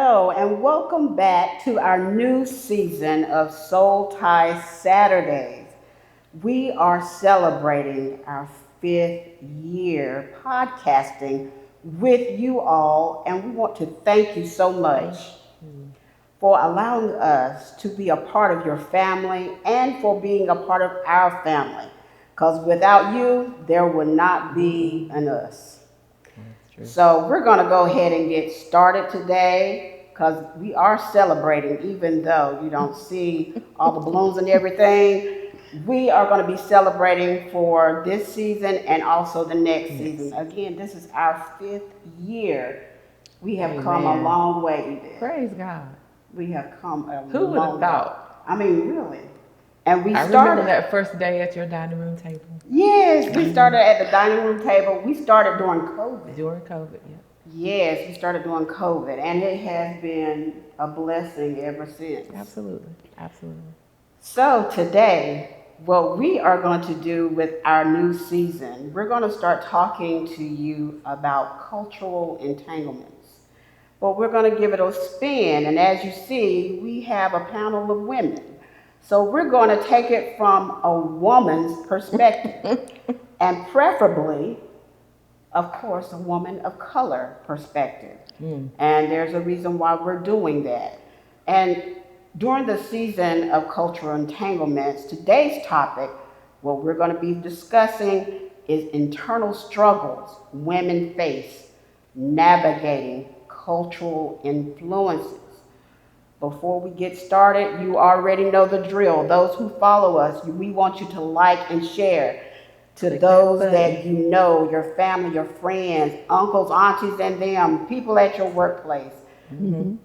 Hello, and welcome back to our new season of Soul Tie Saturdays. We are celebrating our 5th year podcasting with you all, and we want to thank you so much for allowing us to be a part of your family and for being a part of our family. Because without you, there would not be an us. That's true. So we're going to go ahead and get started today because we are celebrating, even though you don't see all the balloons and everything. We are going to be celebrating for this season and also the next season. Again, this is our 5th year. We have come a Amen. long way, Yvette. Praise God. We have come a Who would have long way. thought? I mean, really. And we I remember started. that first day at your dining room table Yes, we started at the dining room table. We started during COVID. during COVID. Yeah. Yes, we started during COVID, and it has been a blessing ever since. Absolutely. Absolutely. So today, what we are going to do with our new season, we're going to start talking to you about cultural entanglements. But we're going to give it a spin, and as you see, we have a panel of women. So we're going to take it from a woman's perspective, and preferably, of course, a woman of color perspective. And there's a reason why we're doing that. And during the season of cultural entanglements, today's topic, what we're going to be discussing is internal struggles women face navigating cultural influences. Before we get started, you already know the drill. Those who follow us, we want you to like and share to Click those that that button. you know, your family, your friends, uncles, aunties, and them, people at your workplace.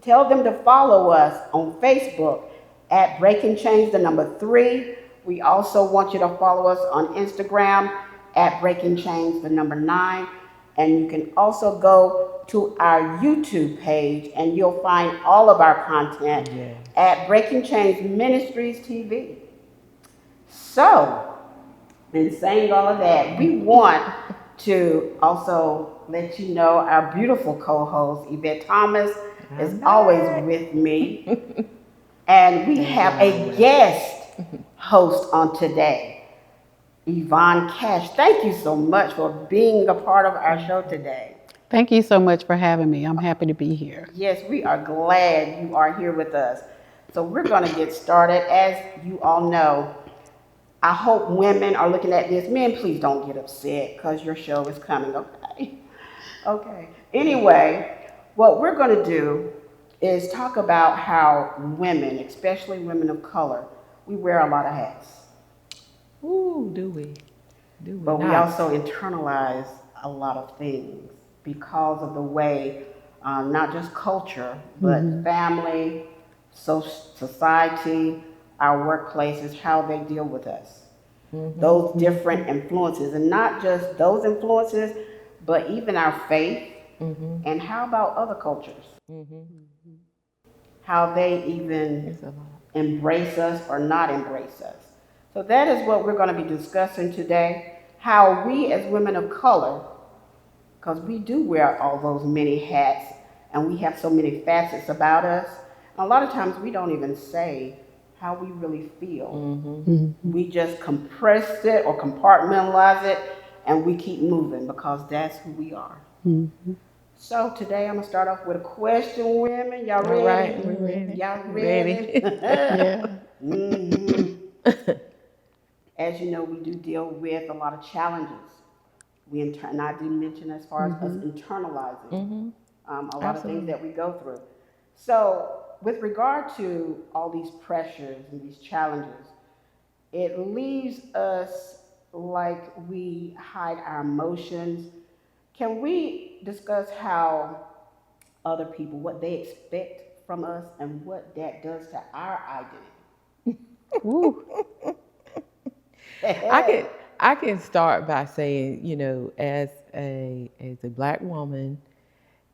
Tell them to follow us on Facebook at Breaking Change, the number 3. We also want you to follow us on Instagram at Breaking Change, the number 9. And you can also go to our YouTube page and you'll find all of our content Yes. at Breaking Change Ministries TV. So, in saying all of that, we want to also let you know our beautiful co-host Yvette Thomas is I'm always back. with me, and we have a guest host on today, Yvonne Cash. Thank you so much for being a part of our show today. Thank you so much for having me. I'm happy to be here. Yes, we are glad you are here with us. So we're going to get started. As you all know, I hope women are looking at this. Men, please don't get upset because your show is coming, okay? Okay. Anyway, what we're going to do is talk about how women, especially women of color, we wear a lot of hats. Ooh, do we? Do we But we not? also internalize a lot of things because of the way, not just culture, but family, society, our workplaces, how they deal with us. Those different influences, and not just those influences, but even our faith. And how about other cultures? How they even It's a lot. embrace us or not embrace us. So that is what we're going to be discussing today. How we as women of color, because we do wear all those many hats and we have so many facets about us. A lot of times we don't even say how we really feel. We just compress it or compartmentalize it and we keep moving because that's who we are. So today I'm gonna start off with a question, women. Y'all All ready? right, we're ready. Y'all ready? Yeah. Mhm. As you know, we do deal with a lot of challenges. And I did mention as far as us internalizing a lot of things Absolutely. that we go through. So, with regard to all these pressures and these challenges, it leaves us like we hide our emotions. Can we discuss how other people, what they expect from us, and what that does to our Woo. I can identity? I can start by saying, as a black woman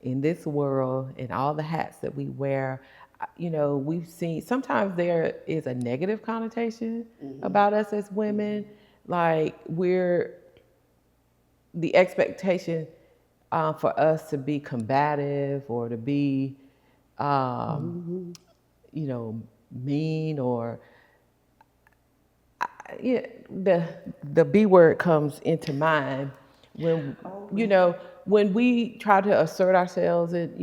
in this world and all the hats that we wear, we've seen sometimes there is a negative connotation about us as women. Like we're the expectation for us to be combative or to be um, Mhm. you know, mean or yeah, the B word comes into mind when Oh, you know when we try to assert ourselves, and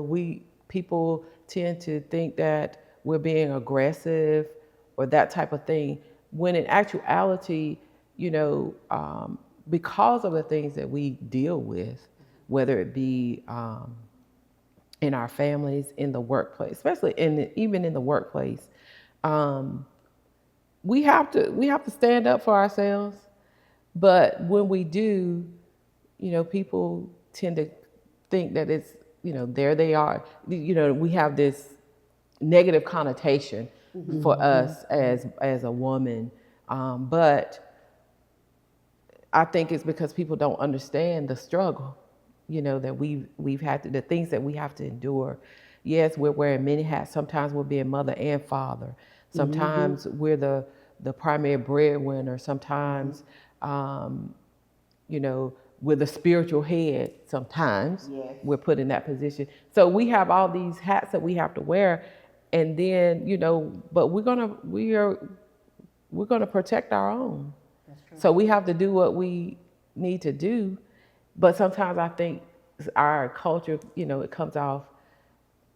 we people tend to think that we're being aggressive or that type of thing. When in actuality, because of the things that we deal with, whether it be in our families, in the workplace, especially even in the workplace. Um, we have to stand up for ourselves. But when we do, people tend to think that it's, there they are. We have this negative connotation for Mhm. us as a woman. But I think it's because people don't understand the struggle, that we've had to, the things that we have to endure. Yes, we're wearing many hats. Sometimes we're being mother and father. Mhm. Sometimes we're the primary breadwinner. Sometimes, you know, with a spiritual head, sometimes yes. we're put in that position. So we have all these hats that we have to wear, and then but we're gonna protect our own. That's true. So we have to do what we need to do, but sometimes I think our culture, it comes off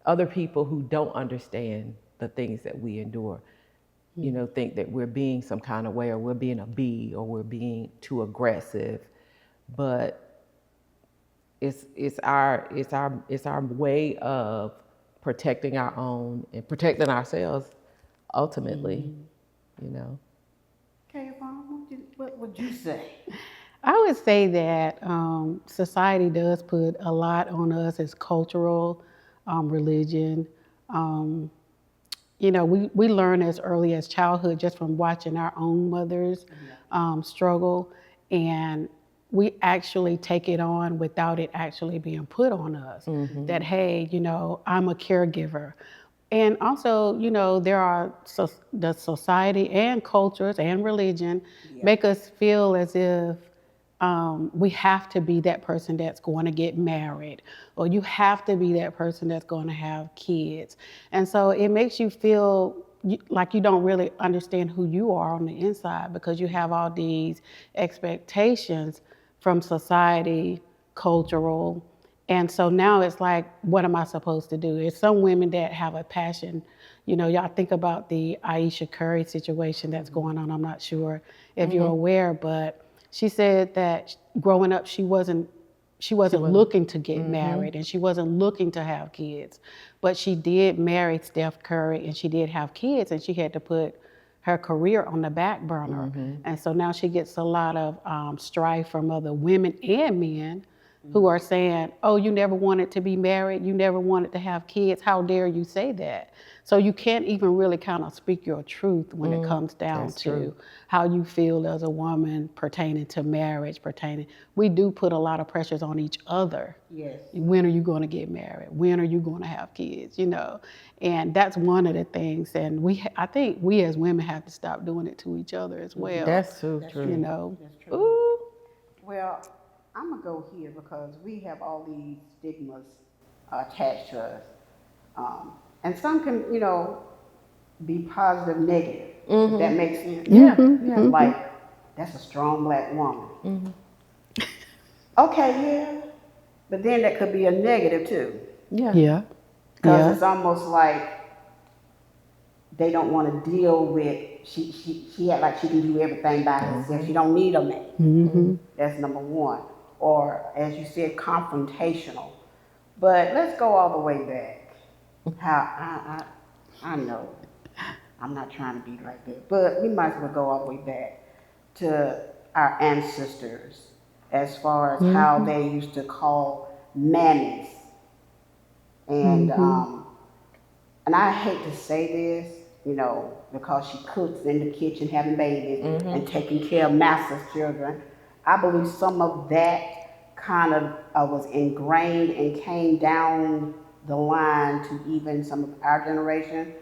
other people who don't understand the things that we endure. Think that we're being some kind of way, or we're being a bee, or we're being too aggressive, but it's our way of protecting our own and protecting ourselves ultimately. Mhm. You know. Okay, Yvonne, what would you say? I would say that society does put a lot on us as cultural, religion. Um, we learn as early as childhood just from watching our own mothers Yeah. struggle, and we actually take it on without it actually being put on us. That, hey, I'm a caregiver. And also, there are the society and cultures and religion Yeah. make us feel as if we have to be that person that's going to get married, or you have to be that person that's going to have kids. And so it makes you feel like you don't really understand who you are on the inside, because you have all these expectations from society, cultural. And so now it's like, what am I supposed to do? There's some women that have a passion. Y'all think about the Aisha Curry situation that's going on. I'm not sure if you're aware, but she said that growing up, she She wasn't wasn't. looking to get married, and she wasn't looking to have kids. But she did marry Steph Curry, and she did have kids, and she had to put her career on the back burner. And so now she gets a lot of strife from other women and men who are saying, oh, you never wanted to be married, you never wanted to have kids, how dare you say that? So you can't even really kind of speak your truth when it comes down That's true. to how you feel as a woman pertaining to marriage, we do put a lot of pressures on each other. Yes. When are you going to get married? When are you going to have kids? And that's one of the things. And I think we as women have to stop doing it to each other as well. That's so That's You true. true. know. That's true. Ooh. Well, I'm gonna go here because we have all these stigmas attached to us, and some can, be positive, negative. If that makes sense. Yeah. Hmm. Yeah. Hmm. Like, that's a strong black woman. Okay, yeah, but then that could be a negative too, Yeah. Yeah. because Yeah. it's almost like they don't want to deal with. She had like she can do everything by herself. She don't need a man. Hmm. That's number one. Or as you said, confrontational. But let's go all the way back. How I know I'm not trying to be like that, but we might as well go all the way back to our ancestors as far as how Hmm. they used to call mammies. And Hmm. and I hate to say this, because she cooks in the kitchen having babies and taking care of master's children. I believe some of that kind of was ingrained and came down the line to even some of our generation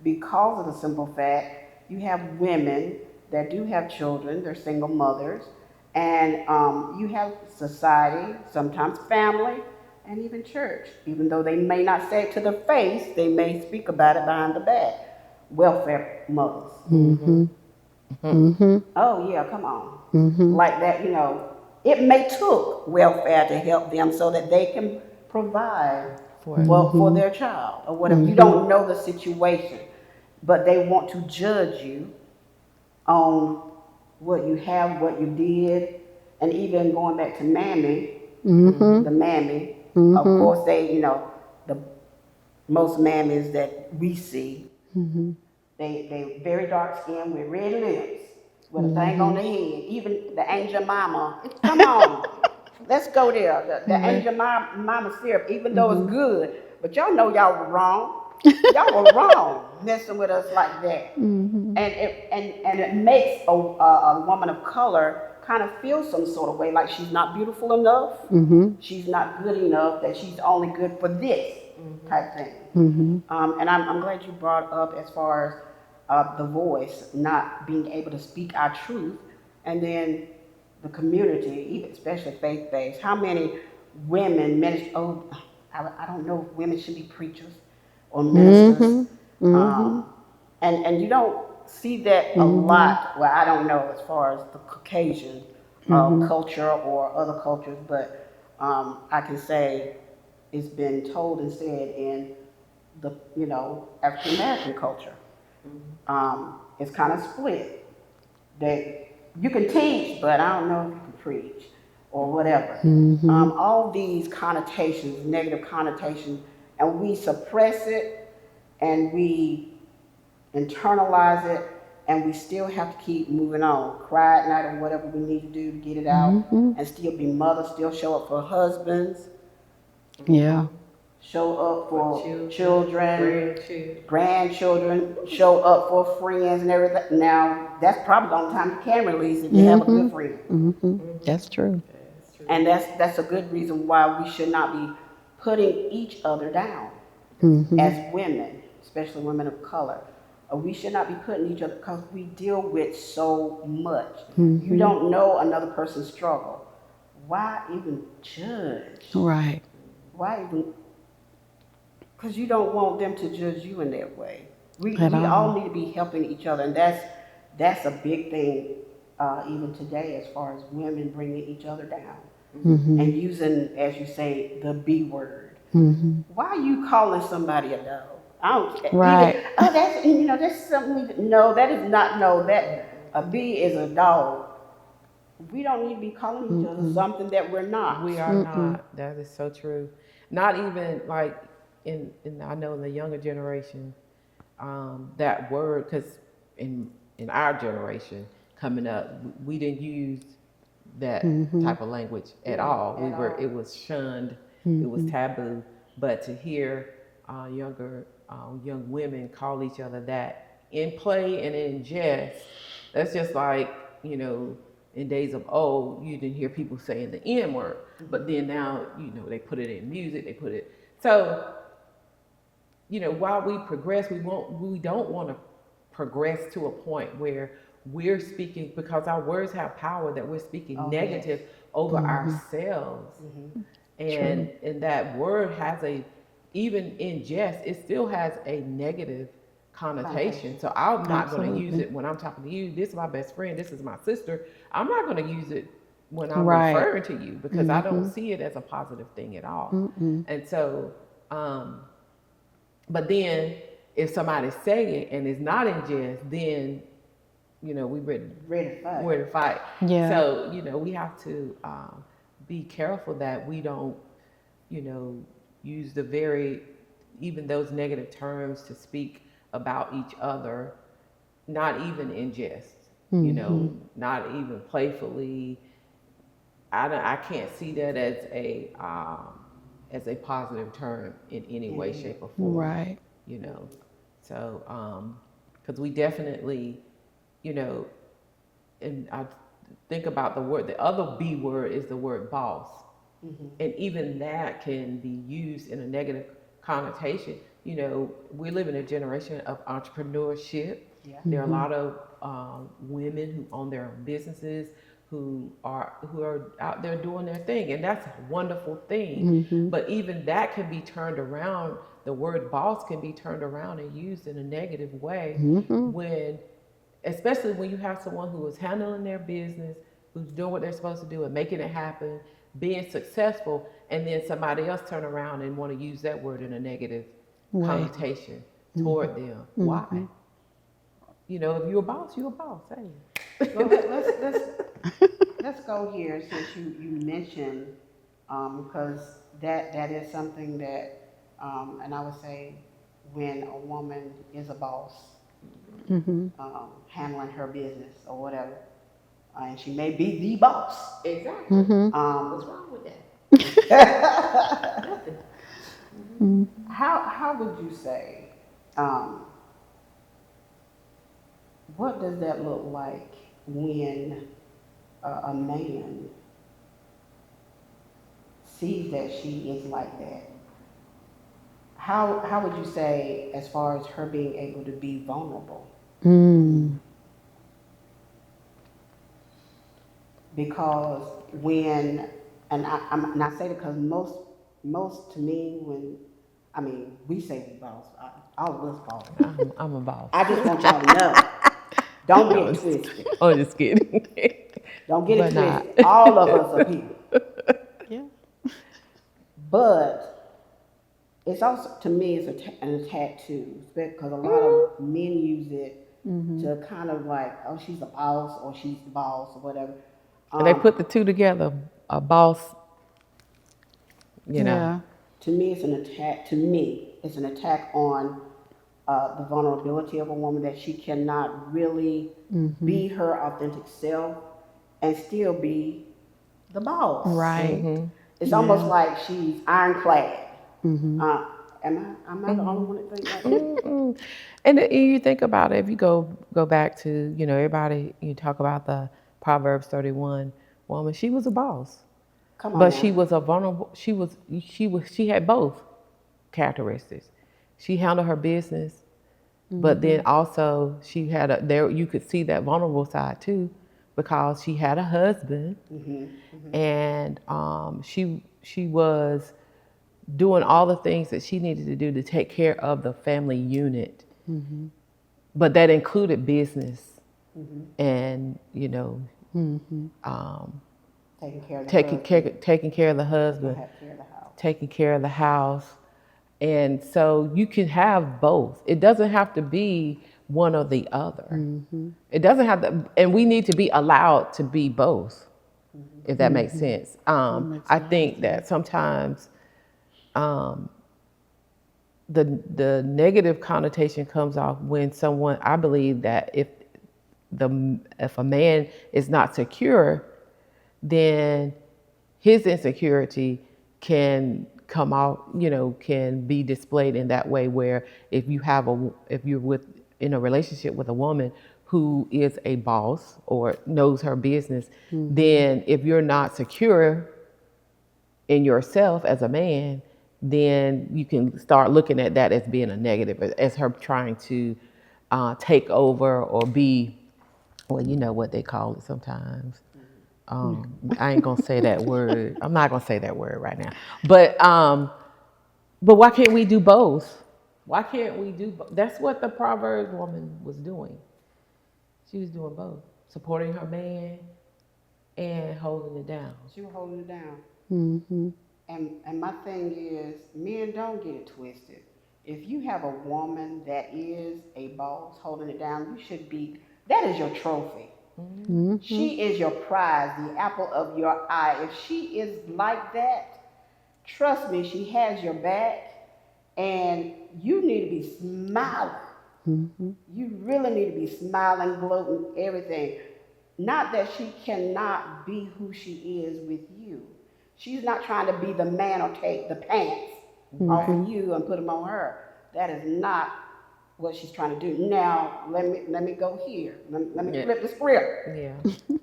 because of the simple fact you have women that do have children, they're single mothers, and you have society, sometimes family, and even church, even though they may not say it to the face, they may speak about it behind the back. Welfare mothers. Mm-hmm. Mm-hmm. Oh yeah, come on. Mm-hmm. Like that, it may took welfare to help them so that they can provide For for their child or whatever. You Mm-hmm. don't know the situation, but they want to judge you on what you have, what you did, and even going back to mammy, Mm-hmm. the mammy. Of Mm-hmm. course, the most mammies that we see, Mm-hmm. they very dark skinned with red lips, with a thing on Mm-hmm. their head. Even the angel mama. Come on, let's go there. The angel mama syrup, even though it's Mm-hmm. good, but y'all know y'all were wrong. Y'all were wrong messing with us like that. Mm-hmm. And it makes a woman of color kind of feel some sort of way, like she's not beautiful enough, Mm-hmm. she's not good enough, that she's only good for this type thing. Mm-hmm. And I'm glad you brought up as far as the voice, not being able to speak our truth, and then the community, even especially faith-based. How many women minister? Oh, I don't know if women should be preachers or ministers. Mm-hmm. Mm-hmm. And you don't see that a Mm-hmm. lot. Well, I don't know as far as the Caucasian Mm-hmm. culture or other cultures, but I can say it's been told and said in the African American culture. It's kind of split. That you can teach, but I don't know if you can preach or whatever. Mm-hmm. All these connotations, negative connotations, and we suppress it and we internalize it, and we still have to keep moving on. Cry at night or whatever we need to do to get it out, Mm-hmm. and still be mothers, still show up for husbands, Yeah. show up for children, children, grandchildren, show up for friends and everything. Now, that's probably the only time you can release if you have a good friend. Mm-hmm. That's true. And that's a good reason why we should not be putting each other down Mm-hmm. as women, especially women of color. We should not be putting each other, because we deal with so much. You don't know another person's struggle. Why even judge? Right. Why even? Because you don't want them to judge you in that way. At We all all. need to be helping each other, and that's a big thing even today, as far as women bringing each other down Mm-hmm. and using, as you say, the B word. Mm-hmm. Why are you calling somebody a dog? I don't even. Right. Oh, that's something. No, that is not. No, that a bee is a dog. We don't need to be calling each other something that we're not. we are not. That is so true. Not even like in I know in the younger generation, that word, because in our generation coming up, we didn't use that type of language at all. It was shunned, it was taboo. But to hear younger young women call each other that in play and in jest, that's just like, in days of old, you didn't hear people saying the N word, but then now, they put it in music, they put it. So, while we progress, we don't want to progress to a point where we're speaking, because our words have power, that we're speaking negative over ourselves. And that word has even in jest, it still has a negative connotation. So I'm not going to use it when I'm talking to you. This is my best friend, this is my sister. I'm not going to use it when I'm Right. referring to you, because I don't see it as a positive thing at all. And so, but then if somebody say it and it's not in jest, then we Ready to fight. ready to fight. Yeah. So we have to be careful that we don't use even those negative terms to speak about each other, not even in jest. Not even playfully. I can't see that as a positive term in any way, shape, or form. Right. So because we definitely, and I think about the other B word is the word boss. And even that can be used in a negative connotation. We live in a generation of entrepreneurship. Yeah. There are a lot of women who own their own businesses, who are out there doing their thing, and that's a wonderful thing. Mm-hmm. But even that can be turned around. The word boss can be turned around and used in a negative way Mm-hmm. when, especially when you have someone who is handling their business, who's doing what they're supposed to do and making it happen, being successful, and then somebody else turn around and want to use that word in a negative Way. connotation Mm-hmm. toward them. Why? Mm-hmm. If you're a boss, you're a boss. Well, Hey. let's go here since you mentioned because that is something that and I would say when a woman is a boss Mm-hmm. handling her business or whatever, and she may be the boss. Exactly. Mm-hmm. What's Um, wrong with that? how Nothing. how would you say um, what does that look like when a man sees that she is like that? How would you say as far as her being able to be vulnerable? Mm. Because when and I say that because most to me when I mean we say we boss, all of us boss. I'm a boss. I just want y'all to know. Don't I'm get it just, twisted. I'm just kidding. Don't get it But not. twisted. All of us are people. Yeah. But it's also to me it's an attack too, because a lot of men use it Mm-hmm. to kind of like, oh, she's a boss or she's the boss or whatever. And they Um, put the two together. A boss, you know. Yeah. to me, it's an attack. To me, it's an attack on the vulnerability of a woman that she cannot really Mm-hmm. be her authentic self and still be the boss. Right. Mm-hmm. It's almost Yeah. like she's ironclad. Mm-hmm. Uh, am I the only one that think like that? Mm-mm. And you think about it, if you go back to, everybody, you talk about the Proverbs 31 woman, she was a boss. Come on But now. she was a vulnerable, she had both characteristics. She handled her business, but Mm-hmm. then also she had there you could see that vulnerable side too, because she had a husband, Hmm. Hmm. and she was doing all the things that she needed to do to take care of the family unit, Mm-hmm. but that included business Hmm. and Mm-hmm. um, Taking care of the husband. taking care of the She's gonna husband, have care of the house. taking care of the house. And so you can have both. It doesn't have to be one or the other. Mm-hmm. It doesn't have to, and we need to be allowed to be both, if that makes Mm-hmm. sense. That makes a I lot of think that sense. sometimes um, the negative connotation comes off when someone. I believe that if a man is not secure, then his insecurity can come out, can be displayed in that way where if you're in a relationship with a woman who is a boss or knows her business, Mm-hmm. then if you're not secure in yourself as a man, then you can start looking at that as being a negative, as her trying to take over or be, well, you know what they call it sometimes. I ain't gonna say that word. I'm not gonna say that word right now. But why can't we do both? Why can't we do both? That's what the Proverbs woman was doing. She was doing both, supporting her man and holding it down. She was holding it down. Mm-hmm. And my thing is, men don't get it twisted. If you have a woman that is a boss holding it down, you should be. That is your trophy. Mm-hmm. She is your prize, the apple of your eye. If she is like that, trust me, she has your back, and you need to be smiling. Mm-hmm. You really need to be smiling, gloating, everything. Not that she cannot be who she is with you. She's not trying to be the man or take the pants off Right. Mm-hmm. of you and put them on her. That is not what she's trying to do. Now, let me go here. Let me Yeah. flip the script. Yeah.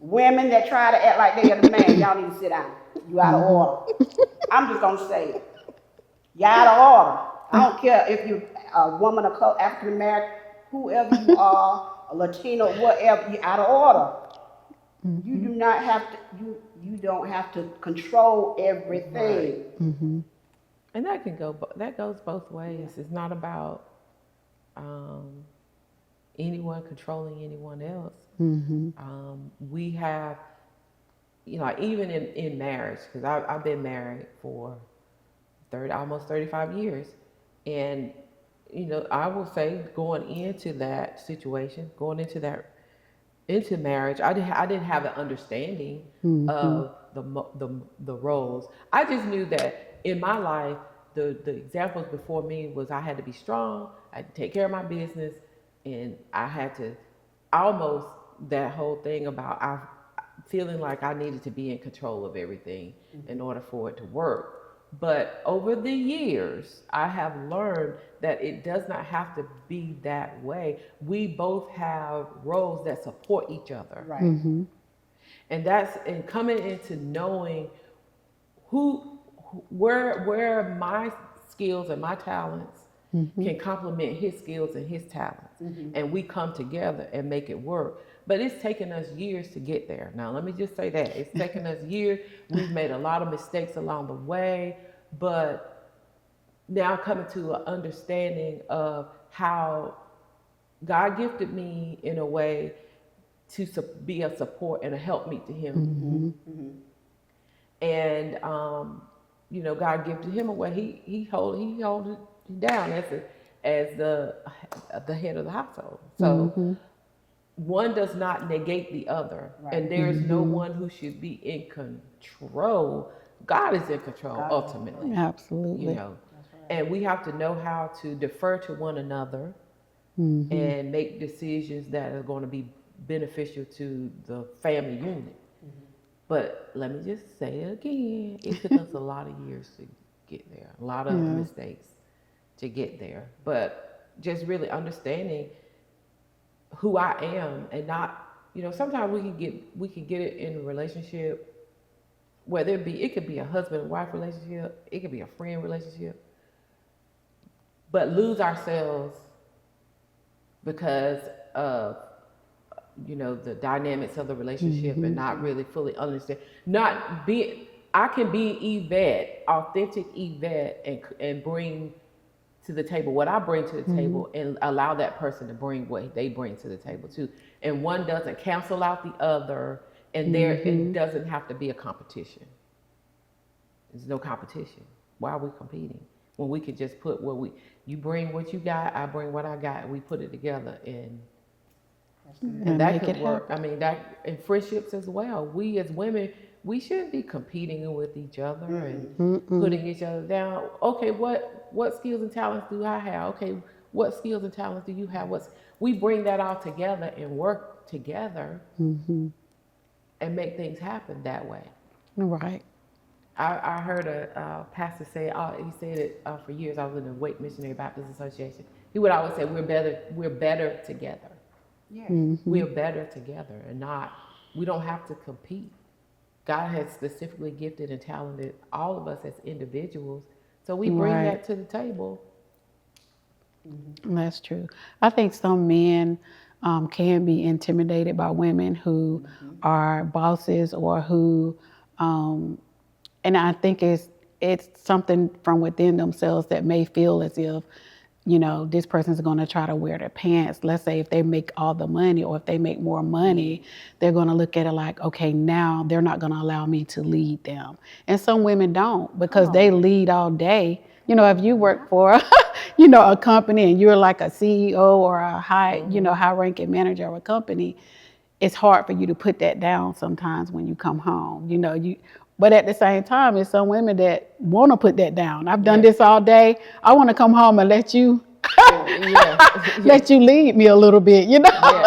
Women that try to act like they are the man, y'all need to sit down. You out of Mm-hmm. order. I'm just gonna say it. You're out of order. I don't care if you're a woman, a African American, whoever you are, a Latino, whatever, you're out of order. You do not have to. You don't have to control everything. And that goes both ways. It's not about um, anyone controlling anyone else. We have, like even in marriage, because I've been married for almost 35 years, and I will say going into that situation, into marriage, I didn't have an understanding of the roles. I just knew that in my life, the examples before me was I had to be strong, I had to take care of my business, and I had to almost that whole thing about I feeling like I needed to be in control of everything in order for it to work. But over the years, I have learned that it does not have to be that way. We both have roles that support each other. Right. And coming into knowing where my skills and my talents can complement his skills and his talents. And we come together and make it work. But it's taken us years to get there. Now, let me just say that. It's taken us years. We've made a lot of mistakes along the way. But now coming to an understanding of how God gifted me in a way to be a support and a helpmeet to him. And, God gifted him a way. He hold it down as the head of the household. So one does not negate the other. Right. And there is no one who should be in control. God is in control ultimately. Absolutely. That's right. And we have to know how to defer to one another and make decisions that are going to be beneficial to the family unit. But let me just say it again, it took us a lot of years to get there, a lot of mistakes to get there. But just really understanding who I am and not, sometimes we can get it in a relationship, whether it could be a husband and wife relationship, it could be a friend relationship, but lose ourselves because of the dynamics of the relationship and not really fully understand. I can be Yvette, authentic Yvette, and bring to the table what I bring to the table, and allow that person to bring what they bring to the table too. And one doesn't cancel out the other, and it doesn't have to be a competition. There's no competition. Why are we competing when we could just put you bring what you got, I bring what I got, and we put it together and that could work. I mean, that in friendships as well. We as women, we shouldn't be competing with each other and putting each other down. Okay, what skills and talents do I have? Okay, what skills and talents do you have? We bring that all together and work together and make things happen that way. Right. I heard a pastor say, he said it for years. I was in the Wake Missionary Baptist Association. He would always say, we're better together. Yeah. We are better together, and we don't have to compete. God has specifically gifted and talented all of us as individuals, so we bring that to the table. That's true. I think some men can be intimidated by women who are bosses or who, and I think it's something from within themselves that may feel as if, this person's going to try to wear their pants. Let's say if they make all the money, or if they make more money, they're going to look at it like, okay, now they're not going to allow me to lead them. And some women don't, because they lead all day. If you work for, a company and you're like a CEO or a high ranking manager of a company, it's hard for you to put that down sometimes when you come home. But at the same time, there's some women that want to put that down. I've done this all day. I want to come home and let you let you lead me a little bit, Yeah,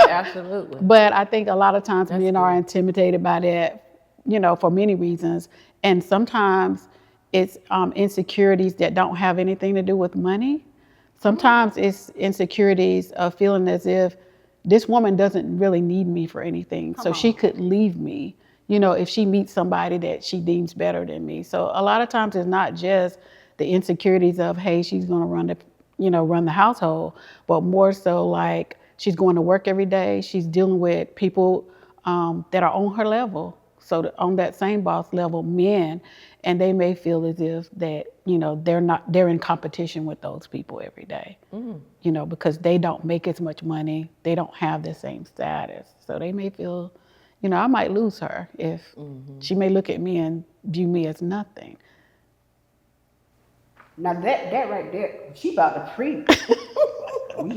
absolutely. But I think a lot of times men are intimidated by that, for many reasons. And sometimes it's insecurities that don't have anything to do with money. Sometimes it's insecurities of feeling as if this woman doesn't really need me for anything. So she could leave me, if she meets somebody that she deems better than me. So a lot of times it's not just the insecurities of, hey, she's going to run the household, but more so like she's going to work every day. She's dealing with people that are on her level. So on that same boss level, men, and they may feel as if that, they're in competition with those people every day, because they don't make as much money. They don't have the same status. So they may feel, I might lose her if she may look at me and view me as nothing. Now that right there, she about to preach. We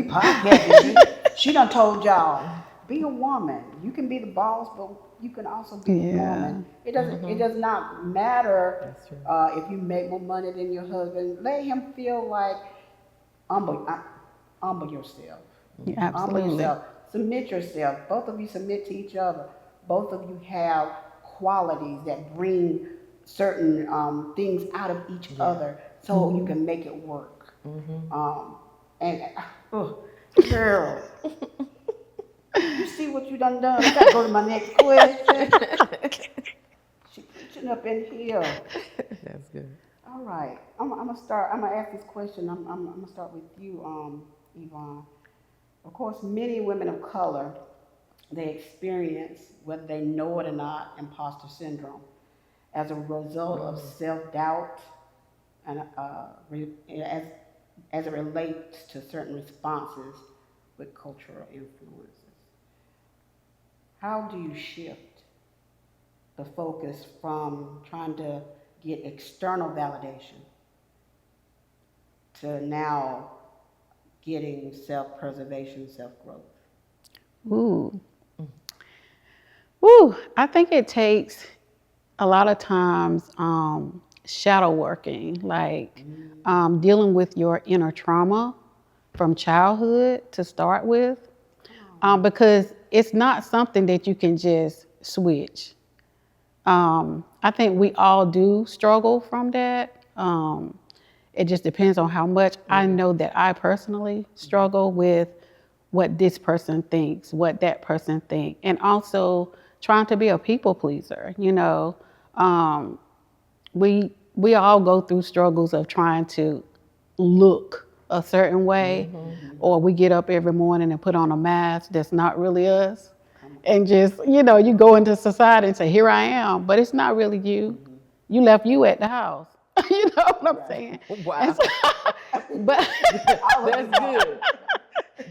podcasting. She done told y'all, be a woman. You can be the boss, but you can also be a Yeah. woman. It doesn't. It does not matter That's true. if you make more money than your husband. Let him feel like humble yourself. Yeah, Humble absolutely. yourself. Submit yourself. Both of you submit to each other. Both of you have qualities that bring certain things out of each other, so you can make it work. And oh, girl, you see what you done? I gotta go to my next question. She preaching up in here. That's good. All right, I'm gonna start. I'm gonna ask this question. I'm gonna start with you, Yvonne. Of course, many women of color, they experience, whether they know it or not, imposter syndrome as a result of self-doubt and as it relates to certain responses with cultural influences. How do you shift the focus from trying to get external validation to now getting self-preservation, self-growth? Ooh. Ooh, I think it takes a lot of times shadow working, like dealing with your inner trauma from childhood to start with, because it's not something that you can just switch. I think we all do struggle from that. It just depends on how much. I know that I personally struggle with what this person thinks, what that person thinks, and also trying to be a people pleaser. We all go through struggles of trying to look a certain way, or we get up every morning and put on a mask that's not really us, and just you go into society and say, "Here I am," but it's not really you. You left you at the house. You know what I'm saying? Wow. And so- but That's good.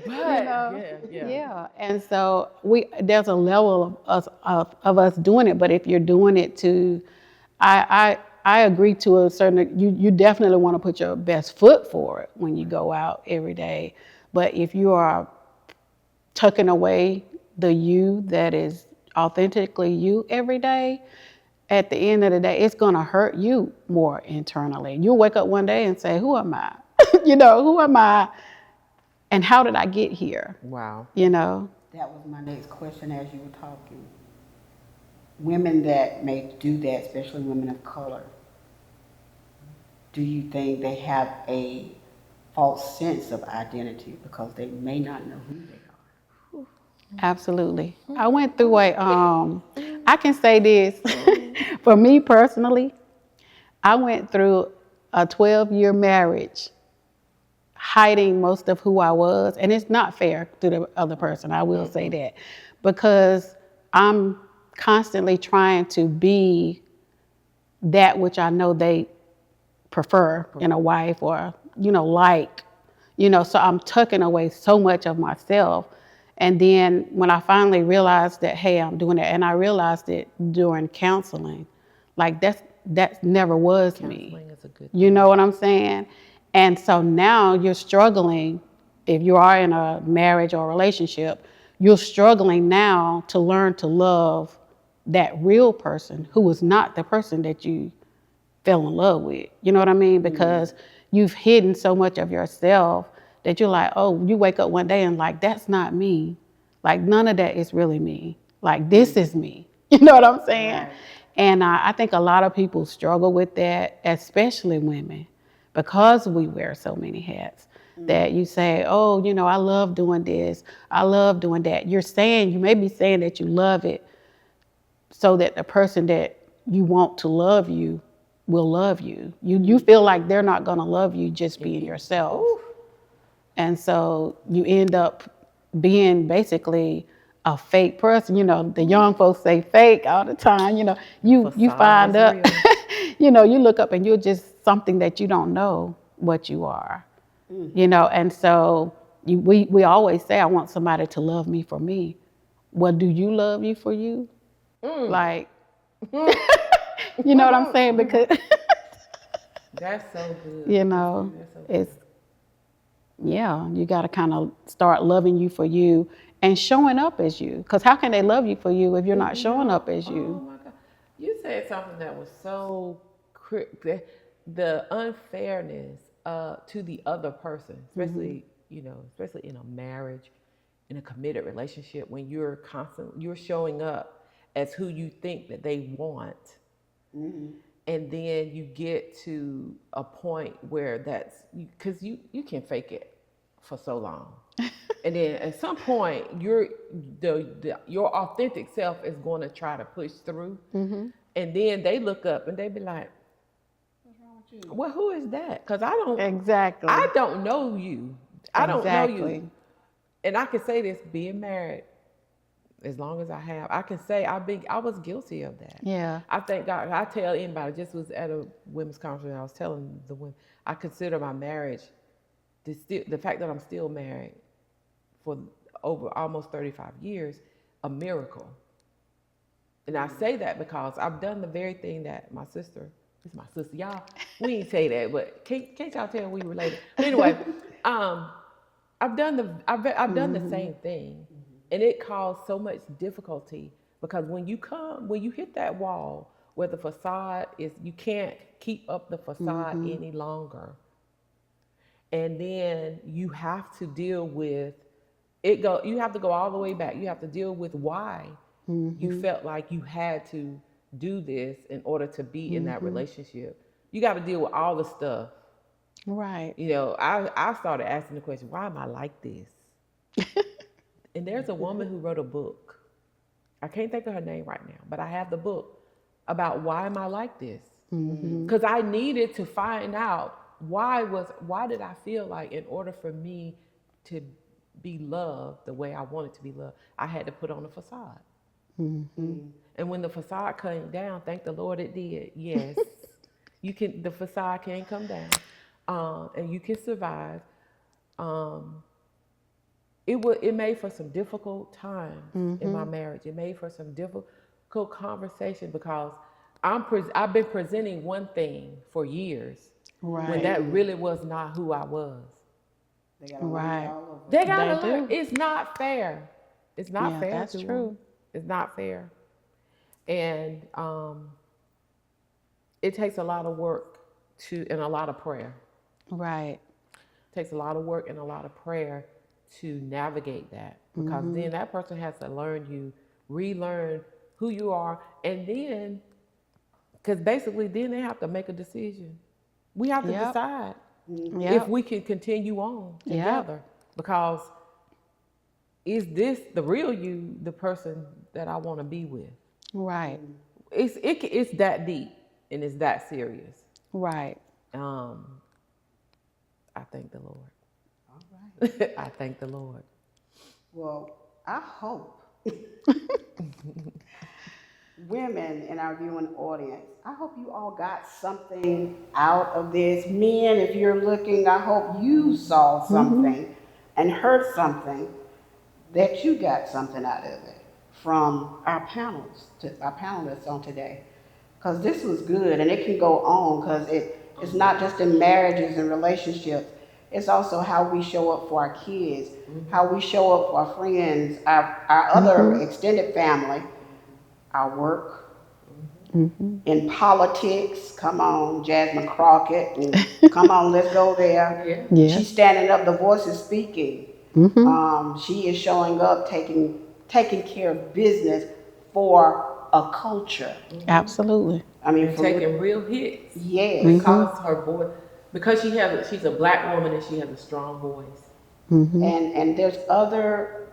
But yeah. And so there's a level of us doing it, but if you're doing it to, I agree to a certain. You definitely want to put your best foot for it when you go out every day, but if you are tucking away the you that is authentically you every day, at the end of the day, it's going to hurt you more internally. You'll wake up one day and say, who am I? Who am I? And how did I get here? Wow. That was my next question as you were talking. Women that may do that, especially women of color, do you think they have a false sense of identity because they may not know who they are? Absolutely. I went through I can say this, for me personally, I went through a 12-year marriage hiding most of who I was. And it's not fair to the other person, I will say that, because I'm constantly trying to be that which I know they prefer in a wife or, so I'm tucking away so much of myself. And then when I finally realized that, hey, I'm doing it, and I realized it during counseling, like that never was me. Counseling is a good You know what I'm saying? And so now you're struggling, if you are in a marriage or a relationship, you're struggling now to learn to love that real person who was not the person that you fell in love with. You know what I mean? Because you've hidden so much of yourself that you're like, oh, you wake up one day and like, that's not me. Like, none of that is really me. Like, this is me. You know what I'm saying? Right. And I think a lot of people struggle with that, especially women, because we wear so many hats. That you say, oh, I love doing this. I love doing that. You may be saying that you love it so that the person that you want to love you will love you. You feel like they're not going to love you just being yourself. And so you end up being basically a fake person. You know, the young folks say fake all the time. You know, you Facade find is up, real. you know, you look up and you're just something that you don't know what you are. You know, and so we always say, I want somebody to love me for me. Well, do you love you for you? Like, you know what I'm saying? Because That's so good. you know, That's so good. it's yeah, you got to kind of start loving you for you and showing up as you. Because how can they love you for you if you're not You showing know, up as oh you? my God. You said something that was so the unfairness to the other person, especially, especially in a marriage, in a committed relationship, when you're showing up as who you think that they want. And then you get to a point where that's because you can fake it for so long. And then at some point your authentic self is going to try to push through. And then they look up and they be like, well, who is that? Because Exactly. I don't know you. I don't know you. Exactly. And I can say this, being married as long as I have, I can say I was guilty of that. Yeah. I thank God. I tell anybody, just was at a women's conference, and I was telling the women, I consider my marriage, the fact that I'm still married for over almost 35 years, a miracle. And I say that because I've done the very thing that my sister, this is my sister, y'all, we ain't say that, but can't y'all tell we related? But anyway, I've done the same thing, and it caused so much difficulty because when you hit that wall where the facade is, you can't keep up the facade any longer, and then you have to deal with it. You have to go all the way back. You have to deal with why you felt like you had to do this in order to be in that relationship. You got to deal with all the stuff. Right. I started asking the question, why am I like this? And there's a woman who wrote a book. I can't think of her name right now, but I have the book about why am I like this? Because I needed to find out why did I feel like in order for me to be loved the way I wanted to be loved, I had to put on a facade. And when the facade came down, thank the Lord it did. Yes, the facade can come down, and you can survive. It made for some difficult times in my marriage. It made for some difficult conversation because I've been presenting one thing for years when that really was not who I was. They gotta learn it all over. They gotta They learn. do. It's not fair. It's not Yeah, fair that's to true. them. It's not fair, and it takes a lot of work and a lot of prayer. Right. It takes a lot of work and a lot of prayer to navigate that because then that person has to relearn who you are, and then because basically then they have to make a decision. We have to Yep. decide Yep. if we can continue on together because is this the real you, the person that I want to be with? Right. It's that deep and it's that serious. Right. I thank the Lord. All right. I thank the Lord. Well, I hope women in our viewing audience, I hope you all got something out of this. Men, if you're looking, I hope you saw something and heard something that you got something out of it from our panelists on today. Because this was good and it can go on because it's not just in marriages and relationships. It's also how we show up for our kids, how we show up for our friends, our other extended family, our work, in politics. Come on, Jasmine Crockett, and come on, let's go there. Yeah. She's standing up, the voice is speaking. She is showing up, taking care of business for a culture. Absolutely. I mean, And for taking real hits yes, because her voice, because she's a black woman and she has a strong voice. and there's other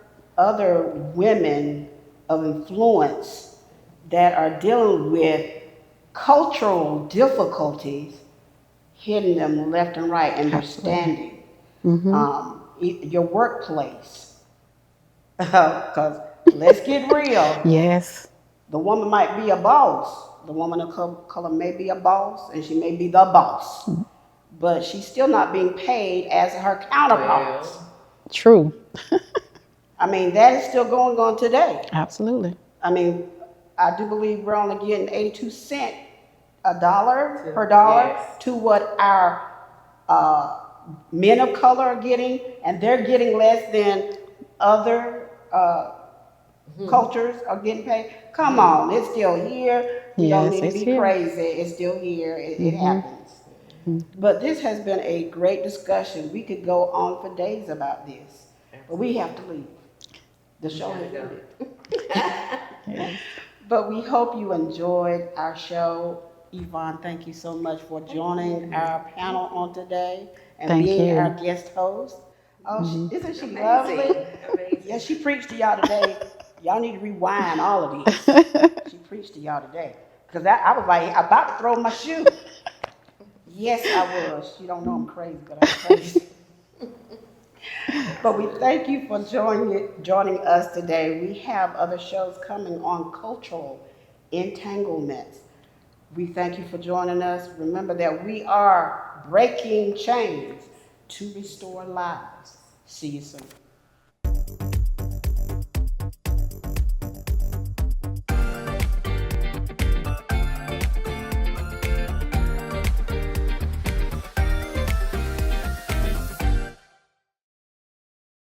women of influence that are dealing with cultural difficulties, hitting them left and right, and they're Absolutely. standing. Your workplace, because Let's get real. Yes. The woman might be a boss. The woman of color may be a boss, and she may be the boss, but she's still not being paid as her counterparts. Well, True. I mean, that is still going on today. Absolutely. I mean, I do believe we're only getting 82 cents a dollar per dollar yes. to what our uh, men of color are getting, and they're getting less than other cultures are getting paid. Come on, it's still here. We don't Yes, need to it's be here. crazy. It's still here. It happens. But this has been a great discussion. We could go on for days about this, but we have to leave. The show has ended. Yes. But we hope you enjoyed our show. Yvonne, thank you so much for joining our panel on today and Thank being our you. guest host. Oh, isn't she Amazing. lovely? Amazing. Yeah, she preached to y'all today. Y'all need to rewind all of these. She preached to y'all today. Because I was like about to throw my shoe. Yes, I was. You don't know I'm crazy, but I'm crazy. But we thank you for joining us today. We have other shows coming on cultural entanglements. We thank you for joining us. Remember that we are breaking chains to restore lives. See you soon.